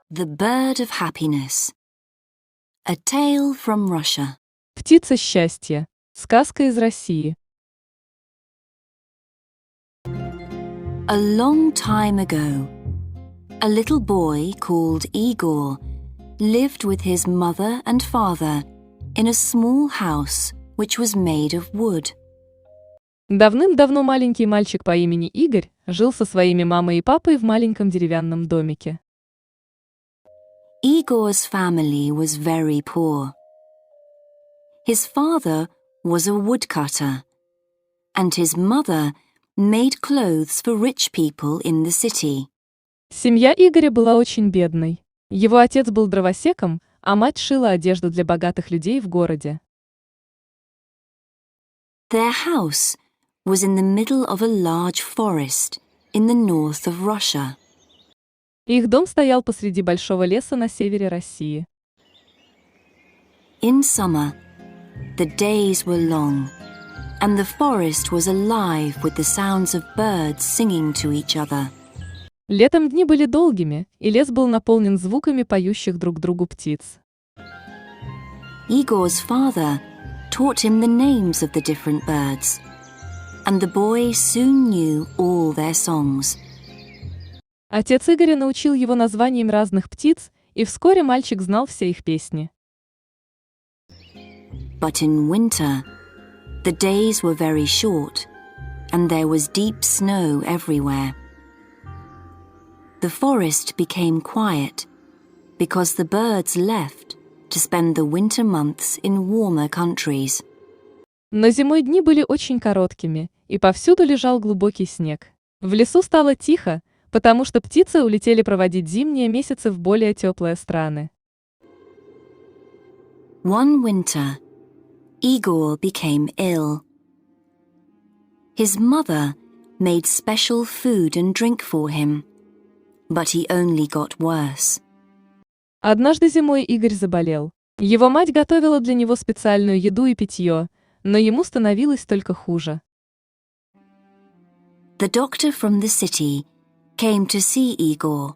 The Bird of Happiness. A Tale from Russia. Птица счастья. Сказка из России. A long time ago, a little boy called Igor lived with his mother and father in a small house which was made of wood. Давным-давно маленький мальчик по имени Игорь жил со своими мамой и папой в маленьком деревянном домике. Igor's family was very poor. His father was a woodcutter, and his mother made clothes for rich people in the city. Семья Игоря была очень бедной. Его отец был дровосеком, а мать шила одежду для богатых людей в городе. Their house was in the middle of a large forest in the north of Russia. Их дом стоял посреди большого леса на севере России. In summer, the days were long, and the forest was alive with the sounds of birds singing to each other. Летом дни были долгими, и лес был наполнен звуками поющих друг другу птиц. Igor's father taught him the names of the different birds, and the boy soon knew all their songs. Отец Игоря научил его названиям разных птиц, и вскоре мальчик знал все их песни. But in winter, the days were very short, and there was deep snow everywhere. The forest became quiet because the birds left to spend the winter months in warmer countries. Но зимой дни были очень короткими, и повсюду лежал глубокий снег. В лесу стало тихо, потому что птицы улетели проводить зимние месяцы в более теплые страны. One winter, Igor became ill. His mother made special food and drink for him, but he only got worse. Однажды зимой Игорь заболел. Его мать готовила для него специальную еду и питье, но ему становилось только хуже. The doctor from the city came to see Igor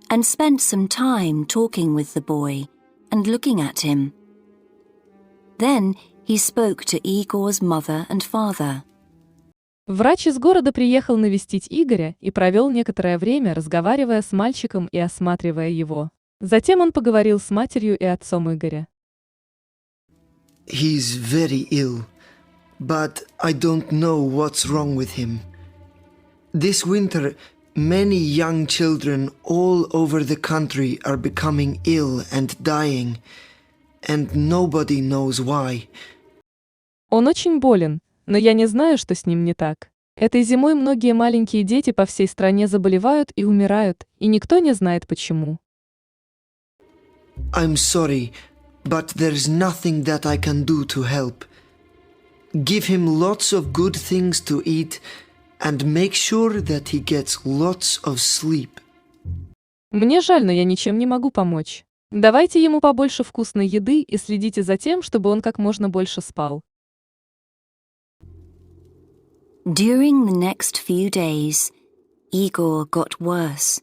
and spent some time talking with the boy and looking at him. Then he spoke to Igor's mother and father. Врач из города приехал навестить Игоря и провел некоторое время, разговаривая с мальчиком и осматривая его. Затем он поговорил с матерью и отцом Игоря. He's very ill, but I don't know what's wrong with him. This winter, many young children all over the country are becoming ill and dying, and nobody knows why. Он очень болен, но я не знаю, что с ним не так. Этой зимой многие маленькие дети по всей стране заболевают и умирают, и никто не знает почему. I'm sorry, but there's nothing that I can do to help. Give him lots of good things to eat and make sure that he gets lots of sleep. Мне жаль, но я ничем не могу помочь. Давайте ему побольше вкусной еды и следите за тем, чтобы он как можно больше спал. During the next few days, Igor got worse.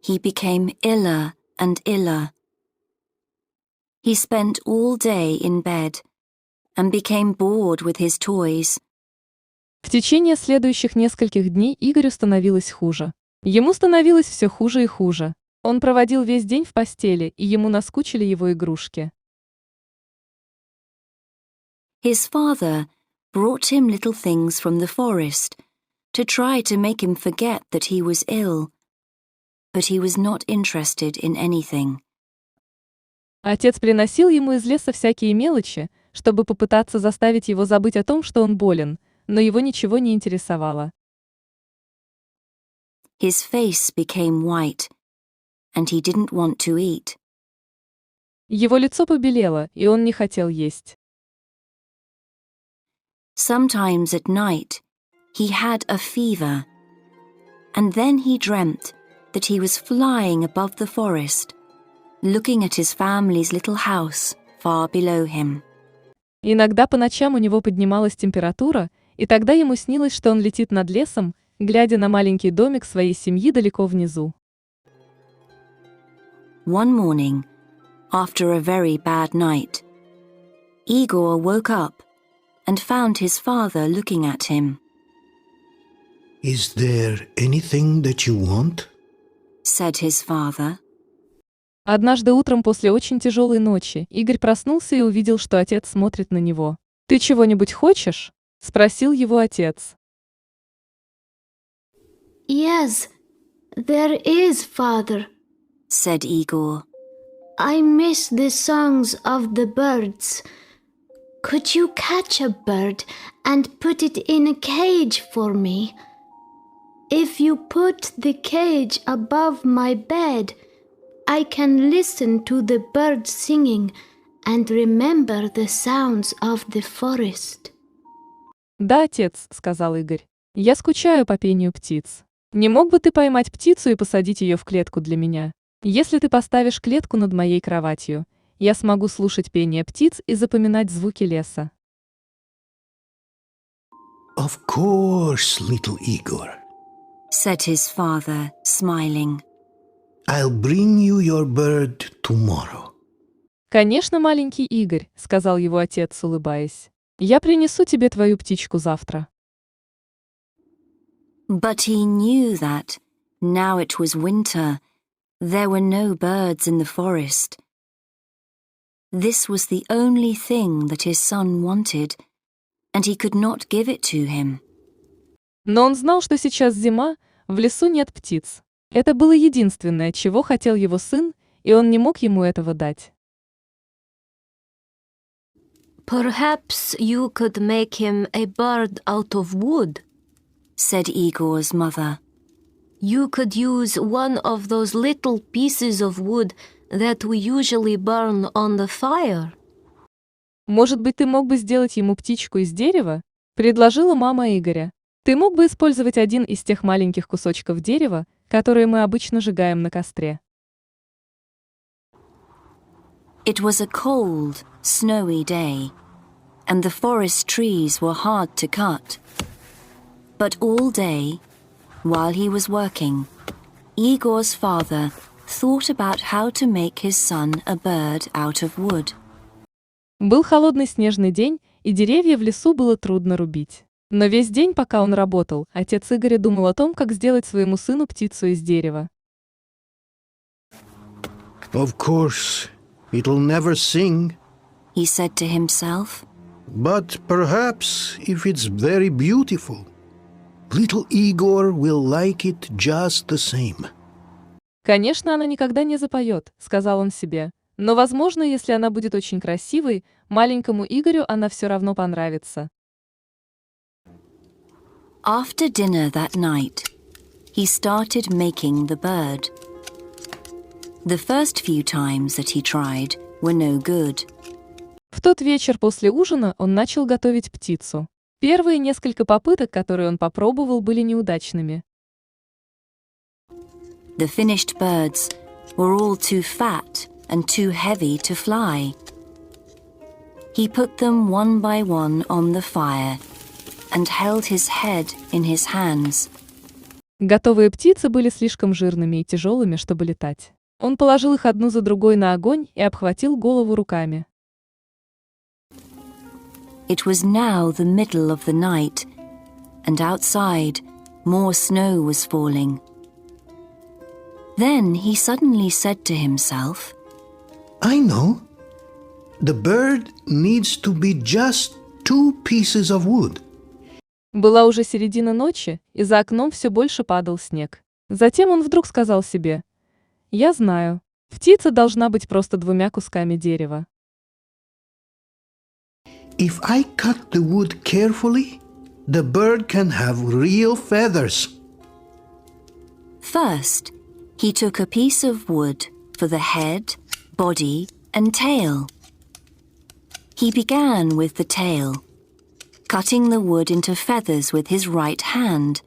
He became iller and iller. He spent all day in bed and became bored with his toys. В течение следующих нескольких дней Игорю становилось хуже. Ему становилось все хуже и хуже. Он проводил весь день в постели, и ему наскучили его игрушки. His father brought him little things from the forest to try to make him forget that he was ill, but he was not interested in anything. Отец приносил ему из леса всякие мелочи, чтобы попытаться заставить его забыть о том, что он болен, но его ничего не интересовало. His face became white, and he didn't want to eat. Его лицо побелело, и он не хотел есть. Sometimes at night, he had a fever, and then he dreamt that he was flying above the forest, looking at his family's little house far below him. Иногда по ночам у него поднималась температура, и тогда ему снилось, что он летит над лесом, глядя на маленький домик своей семьи далеко внизу. One morning, after a very bad night, Igor woke up and found his father looking at him. Is there anything that you want? Said his father. Однажды утром после очень тяжелой ночи Игорь проснулся и увидел, что отец смотрит на него. «Ты чего-нибудь хочешь?» – спросил его отец. Yes, there is, Father. Said Igor. I miss the songs of the birds. Could you catch a bird and put it in a cage for me? If you put the cage above my bed, I can listen to the birds singing and remember the sounds of the forest. «Да, отец», – сказал Игорь. «Я скучаю по пению птиц. Не мог бы ты поймать птицу и посадить ее в клетку для меня? Если ты поставишь клетку над моей кроватью, я смогу слушать пение птиц и запоминать звуки леса». Of course, little Igor. Said his father, smiling. I'll bring you your bird tomorrow. «Конечно, маленький Игорь», – сказал его отец, улыбаясь. «Я принесу тебе твою птичку завтра». But he knew that, now it was winter, there were no birds in the forest. This was the only thing that his son wanted, and he could not give it to him. Но он знал, что сейчас зима, в лесу нет птиц. Это было единственное, чего хотел его сын, и он не мог ему этого дать. Perhaps you could make him a bird out of wood. Said Igor's mother. You could use one of those little pieces of wood that we usually burn on the fire. «Может быть, ты мог бы сделать ему птичку из дерева?» – предложила мама Игоря. «Ты мог бы использовать один из тех маленьких кусочков дерева, которые мы обычно сжигаем на костре». It was a cold, snowy day, and the forest trees were hard to cut. But all day, while he was working, Igor's father thought about how to make his son a bird out of wood. Был холодный снежный день, и деревья в лесу было трудно рубить. Но весь день, пока он работал, отец Игоря думал о том, как сделать своему сыну птицу из дерева. Of course, it'll never sing, He said to himself. but perhaps if it's very beautiful, little Igor will like it just the same. «Конечно, она никогда не запоет», – сказал он себе. «Но, возможно, если она будет очень красивой, маленькому Игорю она все равно понравится». After dinner that night, he started making the bird. The first few times that he tried were no good. В тот вечер после ужина он начал готовить птицу. Первые несколько попыток, которые он попробовал, были неудачными. The finished birds were all too fat and too heavy to fly. He put them one by one on the fire and held his head in his hands. Готовые птицы были слишком жирными и тяжелыми, чтобы летать. Он положил их одну за другой на огонь и обхватил голову руками. It was now the middle of the night, and outside more snow was falling. Then he suddenly said to himself, I know. The bird needs to be just 2 pieces of wood. Была уже середина ночи, и за окном все больше падал снег. Затем он вдруг сказал себе: «Я знаю, птица должна быть просто 2 кусками дерева». If I cut the wood carefully, the bird can have real feathers. First, he took a piece of wood for the head, body, and tail. He began with the tail, cutting the wood into feathers with his right hand.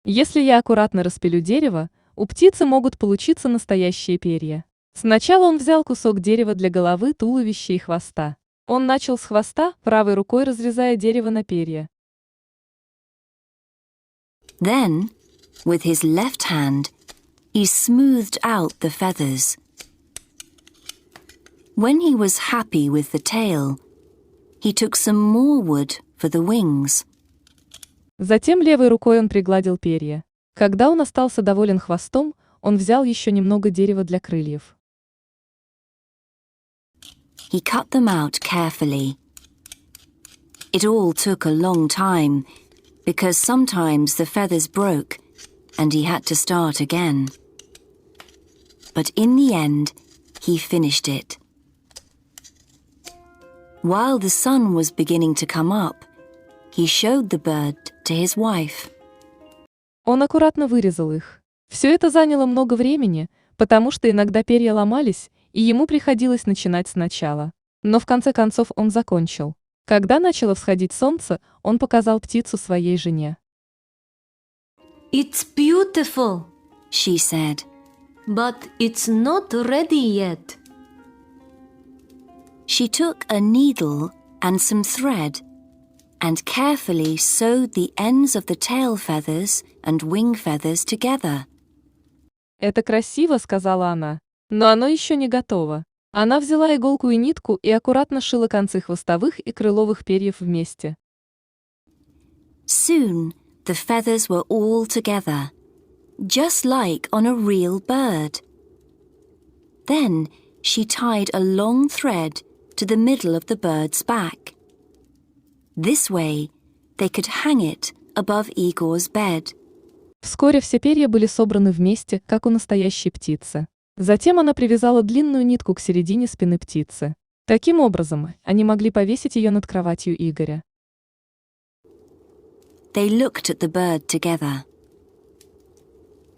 Если я аккуратно распилю дерево, у птицы могут получиться настоящие перья. Сначала он взял кусок дерева для головы, туловища и хвоста. Он начал с хвоста, правой рукой разрезая дерево на перья. Then, with his left hand, He smoothed out the feathers. When he was happy with the tail, he took some more wood for the wings. Затем левой рукой он пригладил перья. Когда он остался доволен хвостом, он взял еще немного дерева для крыльев. He cut them out carefully. It all took a long time, because sometimes the feathers broke and he had to start again. But in the end, he finished it. While the sun was beginning to come up, he showed the bird to his wife. Он аккуратно вырезал их. Все это заняло много времени, потому что иногда перья ломались, и ему приходилось начинать сначала. Но в конце концов он закончил. Когда начало всходить солнце, он показал птицу своей жене. It's beautiful, She said, but it's not ready yet. She took a needle and some thread and carefully sewed the ends of the tail feathers and wing feathers together. «Это красиво», — сказала она, — «но оно еще не готово». Она взяла иголку и нитку и аккуратно шила концы хвостовых и крыловых перьев вместе. Soon the feathers were all together, just like on a real bird. Then she tied a long thread to the middle of the bird's back. This way they could hang it above Igor's bed. Вскоре все перья были собраны вместе, как у настоящей птицы. Затем она привязала длинную нитку к середине спины птицы. Таким образом, они могли повесить ее над кроватью Игоря. They looked at the bird together,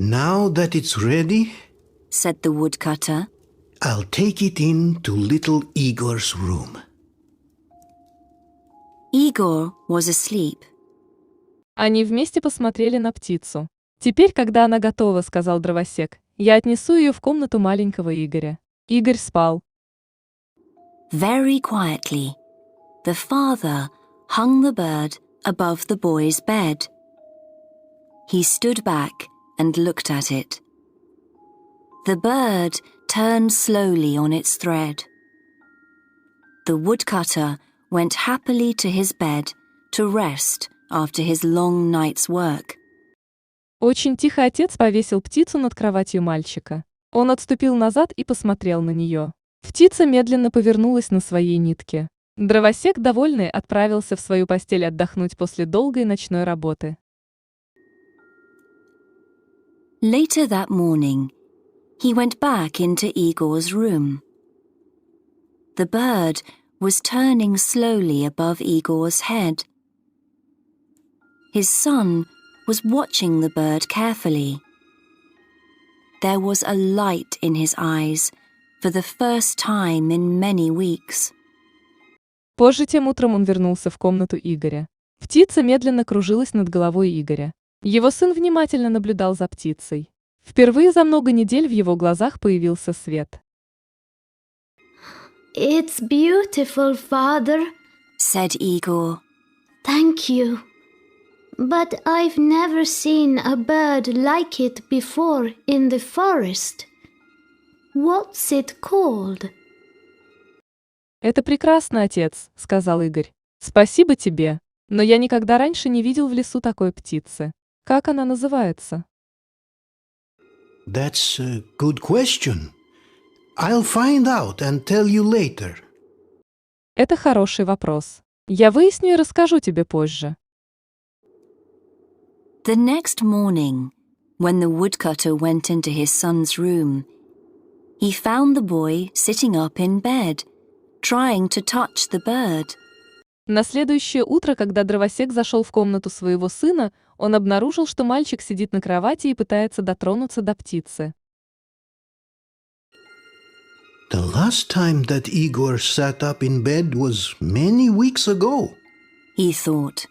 Now that it's ready, said the woodcutter. I'll take it in to little Igor's room. Igor was asleep. Они вместе посмотрели на птицу. «Теперь, когда она готова», — сказал дровосек, — «я отнесу ее в комнату маленького Игоря». Игорь спал. Very quietly, the father hung the bird above the boy's bed. He stood back and looked at it. The bird turned slowly on its thread. The woodcutter went happily to his bed to rest after his long night's work. Очень тихо отец повесил птицу над кроватью мальчика. Он отступил назад и посмотрел на нее. Птица медленно повернулась на своей нитке. Дровосек, довольный, отправился в свою постель отдохнуть после долгой ночной работы. Later that morning, he went back into Igor's room. The bird was turning slowly above Igor's head. His son was watching the bird carefully. There was a light in his eyes for the first time in many weeks. Позже тем утром он вернулся в комнату Игоря. Птица медленно кружилась над головой Игоря. Его сын внимательно наблюдал за птицей. Впервые за много недель в его глазах появился свет. It's beautiful, father. Said Igor. Thank you. But I've never seen a bird like it before in the forest. What's it called? «Это прекрасно, отец», — сказал Игорь. «Спасибо тебе, но я никогда раньше не видел в лесу такой птицы. Как она называется?» That's a good question. I'll find out and tell you later. Это хороший вопрос. Я выясню и расскажу тебе позже. The next morning, when the woodcutter went into his son's room, he found the boy sitting up in bed, trying to touch the bird. На следующее утро, когда дровосек зашел в комнату своего сына, он обнаружил, что мальчик сидит на кровати и пытается дотронуться до птицы. The last time that Igor sat up in bed was many weeks ago. He thought.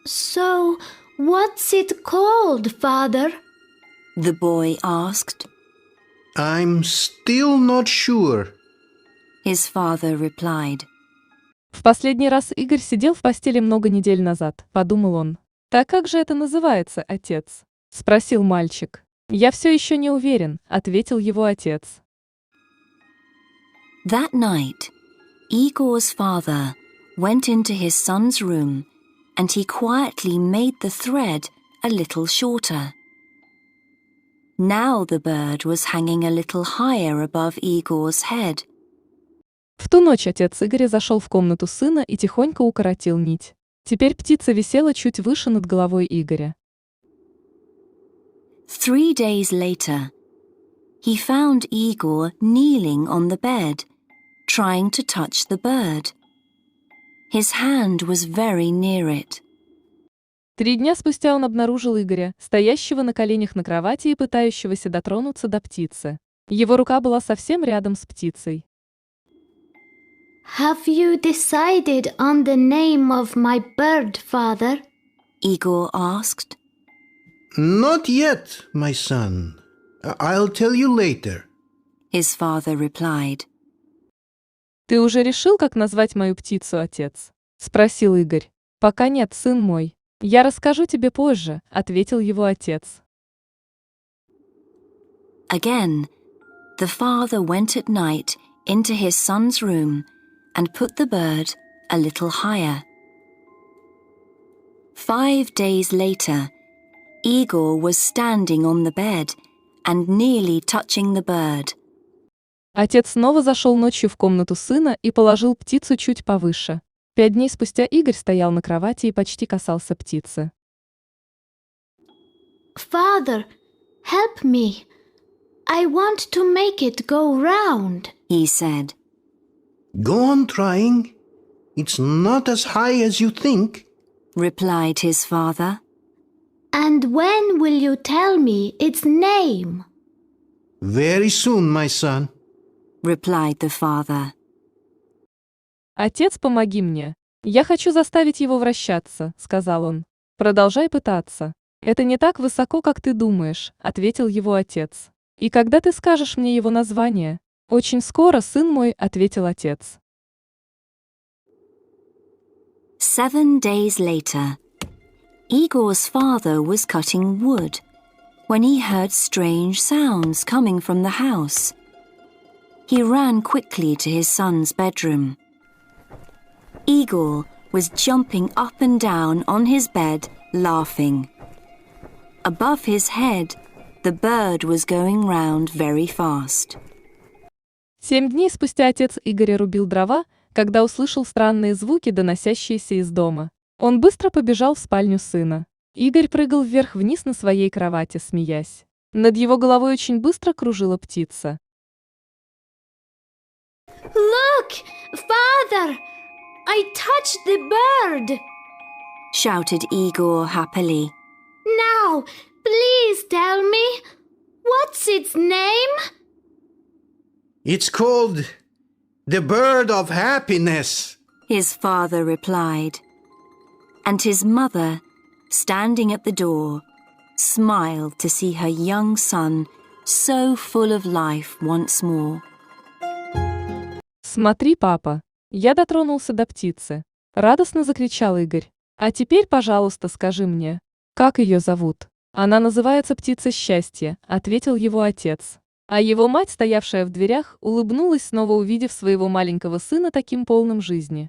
So, what's it called, father? The boy asked. I'm still not sure. His father replied. В последний раз Игорь сидел в постели много недель назад, подумал он. «Так как же это называется, отец?» — спросил мальчик. Я все еще не уверен, ответил его отец. That night, Igor's father went into his son's room and he quietly made the thread a little shorter. Now the bird was hanging a little higher above Igor's head. В ту ночь отец Игоря зашел в комнату сына и тихонько укоротил нить. Теперь птица висела чуть выше над головой Игоря. 3 days later, he found Igor kneeling on the bed, trying to touch the bird. His hand was very near it. 3 дня спустя он обнаружил Игоря, стоящего на коленях на кровати и пытающегося дотронуться до птицы. Его рука была совсем рядом с птицей. Have you decided on the name of my bird, father? Igor asked. Not yet, my son. I'll tell you later. His father replied. «Ты уже решил, как назвать мою птицу, отец?» – спросил Игорь. «Пока нет, сын мой. Я расскажу тебе позже», – ответил его отец. Again, the father went at night into his son's room and put the bird a little higher. 5 days later, Igor was standing on the bed and nearly touching the bird. Отец снова зашел ночью в комнату сына и положил птицу чуть повыше. 5 дней спустя Игорь стоял на кровати и почти касался птицы. Father, help me. I want to make it go round, He said. Go on trying. It's not as high as you think. Replied his father. And when will you tell me its name? Very soon, my son. Replied the father. «Отец, помоги мне. Я хочу заставить его вращаться», – сказал он. «Продолжай пытаться. Это не так высоко, как ты думаешь», – ответил его отец. «И когда ты скажешь мне его название?» «Очень скоро, сын мой», – ответил отец. 7 days later, Igor's father was cutting wood when he heard strange sounds coming from the house. He ran quickly to his son's bedroom. Igor was jumping up and down on his bed, laughing. Above his head, the bird was going round very fast. 7 дней спустя отец Игоря рубил дрова, когда услышал странные звуки, доносящиеся из дома. Он быстро побежал в спальню сына. Игорь прыгал вверх-вниз на своей кровати, смеясь. Над его головой очень быстро кружила птица. Look, father! I touched the bird! Shouted Igor happily. Now, please tell me, what's its name? It's called the bird of happiness. His father replied. And his mother, standing at the door, smiled to see her young son so full of life once more. «Смотри, папа, я дотронулся до птицы», – радостно закричал Игорь. «А теперь, пожалуйста, скажи мне, как ее зовут?» «Она называется птица счастья», – ответил его отец. А его мать, стоявшая в дверях, улыбнулась, снова увидев своего маленького сына таким полным жизни.